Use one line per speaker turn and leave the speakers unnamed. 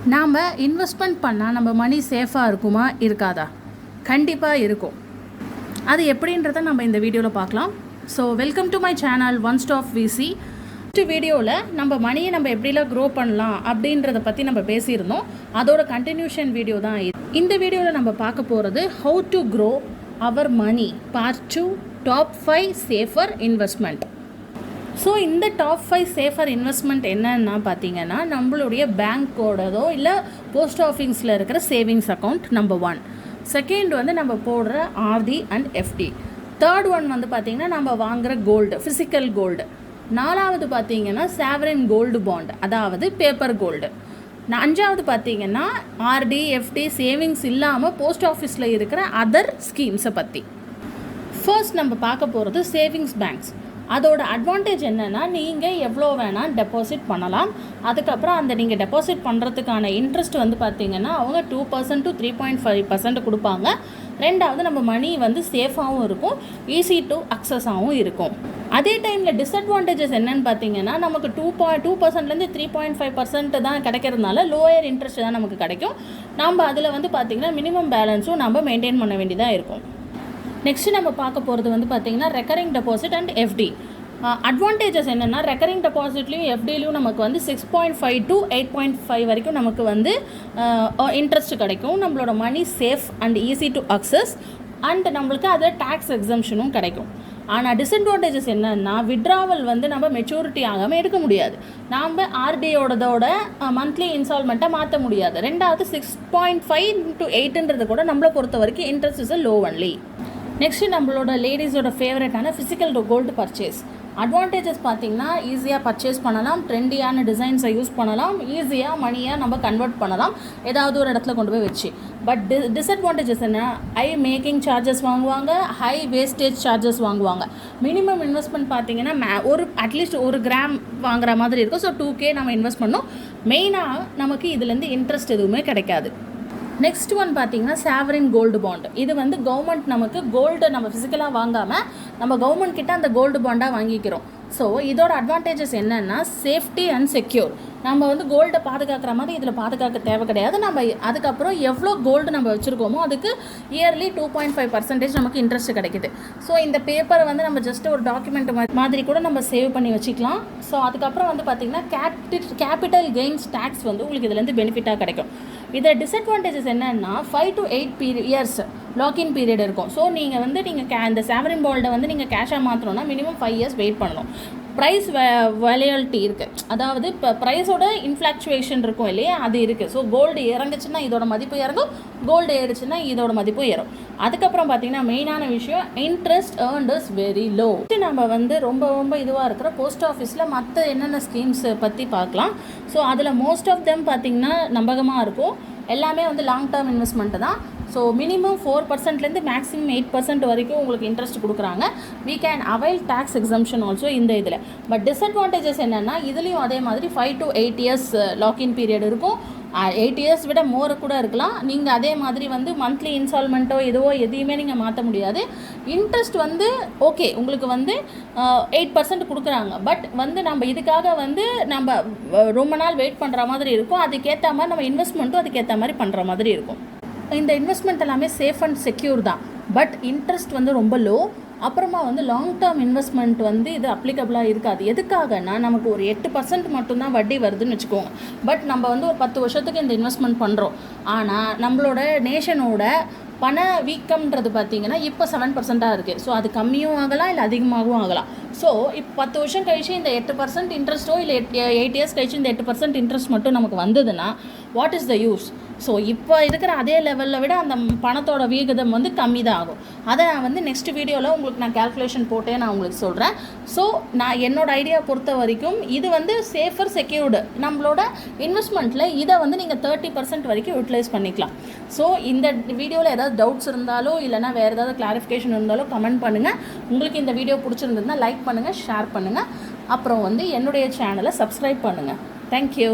நாம் இன்வெஸ்ட்மெண்ட் பண்ணால் நம்ம மணி சேஃபாக இருக்குமா இருக்காதா? கண்டிப்பாக இருக்கும். அது எப்படின்றத நம்ம இந்த வீடியோவில் பார்க்கலாம். So welcome to my channel one stop VC. வீடியோவில் நம்ம மணியை நம்ம எப்படிலாம் க்ரோ பண்ணலாம் அப்படின்றத பற்றி நம்ம பேசியிருந்தோம். அதோட கண்டினியூஷன் வீடியோ தான் இது. இந்த வீடியோவில் நம்ம பார்க்க போகிறது how to grow our money part 2 top 5 safer investment. So இந்த டாப் 5 சேஃபர் இன்வெஸ்ட்மெண்ட் என்னன்னா பார்த்தீங்கன்னா, நம்மளுடைய பேங்க்கோடதோ இல்லை போஸ்ட் ஆஃபீஸில் இருக்கிற சேவிங்ஸ் அக்கௌண்ட் நம்பர் 1. செகண்ட் வந்து நம்ம போடுற RD and FD. Third one வந்து பார்த்திங்கன்னா நம்ம வாங்குகிற கோல்டு, ஃபிசிக்கல் கோல்டு. நாலாவது பார்த்திங்கன்னா சாவரின் கோல்டு பாண்ட், அதாவது பேப்பர் கோல்டு. அஞ்சாவது பார்த்திங்கன்னா ஆர்டி எஃப்டி சேவிங்ஸ் இல்லாமல் போஸ்ட் ஆஃபீஸில் இருக்கிற அதர் ஸ்கீம்ஸை பற்றி. ஃபர்ஸ்ட் நம்ம பார்க்க போகிறது சேவிங்ஸ் பேங்க்ஸ். அதோட அட்வான்டேஜ் என்னென்னா, நீங்கள் எவ்வளோ வேணால் டெபாசிட் பண்ணலாம். அதுக்கப்புறம் அந்த நீங்கள் டெபாசிட் பண்ணுறதுக்கான இன்ட்ரெஸ்ட் வந்து பார்த்திங்கன்னா அவங்க 2% to 3.5% கொடுப்பாங்க. ரெண்டாவது நம்ம மணி வந்து சேஃபாகவும் இருக்கும், ஈஸி டு அக்சஸாகவும் இருக்கும். அதே டைமில் டிஸ்அட்வான்டேஜஸ் என்னென்னு பார்த்தீங்கன்னா, நமக்கு 2% 3.5% தான் கிடைக்கிறதுனால லோயர் இன்ட்ரெஸ்ட் தான் நமக்கு கிடைக்கும். நம்ம அதில் வந்து பார்த்திங்கன்னா மினிமம் பேலன்ஸும் நம்ம மெயின்டைன் பண்ண வேண்டியதாக இருக்கும். நெக்ஸ்ட்டு நம்ம பார்க்க போகிறது வந்து பார்த்திங்கன்னா recurring deposit and FD. Advantages என்னென்னா, ரெக்கரிங் டெபாசிட்லேயும் எஃப்டிலையும் நமக்கு வந்து 6.5 to 8.5 வரைக்கும் நமக்கு வந்து இன்ட்ரெஸ்ட் கிடைக்கும். நம்மளோட money safe and easy to access and நம்மளுக்கு அதில் டேக்ஸ் எக்ஸம்ஷனும் கிடைக்கும். ஆனால் டிஸ்அட்வான்டேஜஸ் என்னென்னா, விட்ராவல் வந்து நம்ம மெச்சூரிட்டி ஆகாமல் எடுக்க முடியாது. நாம் ஆர்டியோடதோட மந்த்லி இன்ஸ்டால்மெண்ட்டை மாற்ற முடியாது. ரெண்டாவது 6.5 to 8ன்றது கூட நம்மளை பொறுத்த வரைக்கும் interest is low only. Next நம்மளோட லேடிஸோட ஃபேவரட்டான ஃபிசிக்கல் கோல்டு பர்ச்சேஸ். அட்வான்டேஜஸ் பார்த்திங்கன்னா, ஈஸியாக பர்ச்சேஸ் பண்ணலாம், ட்ரெண்டியான டிசைன்ஸை யூஸ் பண்ணலாம், ஈஸியாக மணியாக நம்ம கன்வெர்ட் பண்ணலாம் ஏதாவது ஒரு இடத்துல கொண்டு போய் வச்சு. பட் டிஸ்அட்வான்டேஜஸ் என்ன, ஹை மேக்கிங் சார்ஜஸ் வாங்குவாங்க, ஹை வேஸ்டேஜ் சார்ஜஸ் வாங்குவாங்க. மினிமம் இன்வெஸ்ட்மெண்ட் பார்த்திங்கன்னா அட்லீஸ்ட் 1 கிராம் வாங்குற மாதிரி இருக்கும். ஸோ 2K நம்ம இன்வெஸ்ட் பண்ணோம். மெயினாக நமக்கு இதுலேருந்து இன்ட்ரெஸ்ட் எதுவுமே கிடைக்காது. நெக்ஸ்ட் ஒன் பார்த்திங்கன்னா சாவரின் கோல்டு பாண்ட். இது வந்து கவர்மெண்ட் நமக்கு கோல்டு நம்ம ஃபிசிக்கலாக வாங்காமல் நம்ம கவர்மெண்ட் கிட்ட அந்த கோல்டு பாண்டாக வாங்கிக்கிறோம். ஸோ இதோட அட்வான்டேஜஸ் என்னென்னா, சேஃப்டி அண்ட் செக்யூர். நம்ம வந்து கோல்டை பாதுகாக்கிற மாதிரி இதில் பாதுகாக்க தேவை கிடையாது. நம்ம அதுக்கப்புறம் எவ்வளோ கோல்டு நம்ம வச்சுருக்கோமோ அதுக்கு இயர்லி 2.5% நமக்கு இன்ட்ரெஸ்ட் கிடைக்குது. ஸோ இந்த பேப்பரை வந்து நம்ம ஜஸ்ட் ஒரு டாக்குமெண்ட் மாதிரி கூட நம்ம சேவ் பண்ணி வச்சுக்கலாம். ஸோ அதுக்கப்புறம் வந்து பார்த்திங்கன்னா கேபிட்டல் கெயின்ஸ் டேக்ஸ் வந்து உங்களுக்கு இதுலேருந்து பெனிஃபிட்டாக கிடைக்கும். இதை டிஸ்அட்வான்டேஜஸ் என்னென்னா 5 to 8 இயர்ஸ் லாக்இன் பீரியட் இருக்கும். ஸோ நீங்கள் வந்து இந்த சாவரின் பால்டை வந்து நீங்கள் கேஷாக மாற்றணும்னா மினிமம் 5 years வெயிட் பண்ணணும். ப்ரைஸ் வேலியாலிட்டி இருக்குது, அதாவது இப்போ ப்ரைஸோட இன்ஃப்ளாக்சுவேஷன் இருக்கும் இல்லையா, அது இருக்குது. ஸோ கோல்டு இறங்குச்சுன்னா இதோட மதிப்பு இறங்கும், கோல்டு ஏறுச்சுன்னா இதோட மதிப்பு ஏறும். அதுக்கப்புறம் பார்த்திங்கன்னா மெயினான விஷயம், interest earned is very low. நம்ம வந்து ரொம்ப இதுவாக இருக்கிற போஸ்ட் ஆஃபீஸில் மற்ற என்னென்ன ஸ்கீம்ஸ் பற்றி பார்க்கலாம். ஸோ அதில் மோஸ்ட் ஆஃப் தெம் பார்த்திங்கன்னா நம்பகமாக இருக்கும். எல்லாமே வந்து லாங் டேர்ம் இன்வெஸ்ட்மெண்ட்டு தான். ஸோ மினிமம் 4%லேருந்து மேக்ஸிமம் 8% வரைக்கும் உங்களுக்கு இன்ட்ரெஸ்ட் கொடுக்குறாங்க. we can avail tax exemption also இந்த இதில். பட் டிஸ்அட்வான்டேஜஸ் என்னென்னா, இதுலேயும் அதே மாதிரி 5 to 8 years லாக்இன் பீரியட் இருக்கும். 8 years விட மோர் கூட இருக்கலாம். நீங்கள் அதே மாதிரி வந்து மந்த்லி இன்ஸ்டால்மெண்ட்டோ எதையுமே நீங்கள் மாற்ற முடியாது. இன்ட்ரெஸ்ட் வந்து ஓகே உங்களுக்கு வந்து 8% கொடுக்குறாங்க. பட் வந்து நம்ம இதுக்காக வந்து நம்ம ரொம்ப நாள் வெயிட் பண்ணுற மாதிரி இருக்கும். அதுக்கேற்ற மாதிரி நம்ம இன்வெஸ்ட்மெண்ட்டும் அதுக்கேற்ற மாதிரி பண்ணுற மாதிரி இருக்கும். இந்த இன்வெஸ்ட்மெண்ட் எல்லாமே சேஃப் அண்ட் செக்யூர் தான். பட் இன்ட்ரெஸ்ட் வந்து ரொம்ப லோ. அப்புறமா வந்து லாங் டேர்ம் இன்வெஸ்ட்மெண்ட் வந்து இது அப்ளிகபிளாக இருக்காது. எதுக்காகனா, நமக்கு ஒரு 8% மட்டும்தான் வட்டி வருதுன்னு வச்சுக்கோங்க. பட் நம்ம வந்து ஒரு 10 வருஷத்துக்கு இந்த இன்வெஸ்ட்மெண்ட் பண்ணுறோம். ஆனால் நம்மளோட நேஷனோட பண வீக்கம்ன்றது பார்த்திங்கன்னா இப்போ 7%-ஆக இருக்குது. ஸோ அது கம்மியும் ஆகலாம், இல்லை அதிகமாகவும் ஆகலாம். ஸோ இப்போ 10 வருஷம் கழிச்சு இந்த 8% இன்ட்ரெஸ்ட்டோ இல்லை 8 years கழிச்சு இந்த 8% இன்ட்ரெஸ்ட் மட்டும் நமக்கு வந்ததுன்னா what is the use? So இப்போ இருக்கிற அதே லெவலில் விட அந்த பணத்தோட விகிதம் வந்து கம்மி தான் ஆகும். அதை நான் வந்து நெக்ஸ்ட் வீடியோவில் உங்களுக்கு நான் கேல்குலேஷன் போட்டே நான் உங்களுக்கு சொல்கிறேன். ஸோ நான் என்னோட ஐடியா பொறுத்த வரைக்கும் இது வந்து சேஃபர் செக்யூர்டு. நம்மளோட இன்வெஸ்ட்மெண்ட்டில் இதை வந்து நீங்கள் 30% வரைக்கும் யூட்டிலைஸ் பண்ணிக்கலாம். ஸோ இந்த வீடியோவில் ஏதாவது டவுட்ஸ் இருந்தாலோ இல்லைனா வேறு ஏதாவது கிளாரிஃபிகேஷன் இருந்தாலோ கமெண்ட் பண்ணுங்கள். உங்களுக்கு இந்த வீடியோ பிடிச்சிருந்ததுன்னா லைக் பண்ணுங்கள், ஷேர் பண்ணுங்கள். அப்புறம் வந்து என்னுடைய சேனலை சப்ஸ்கிரைப் பண்ணுங்கள். தேங்க்யூ.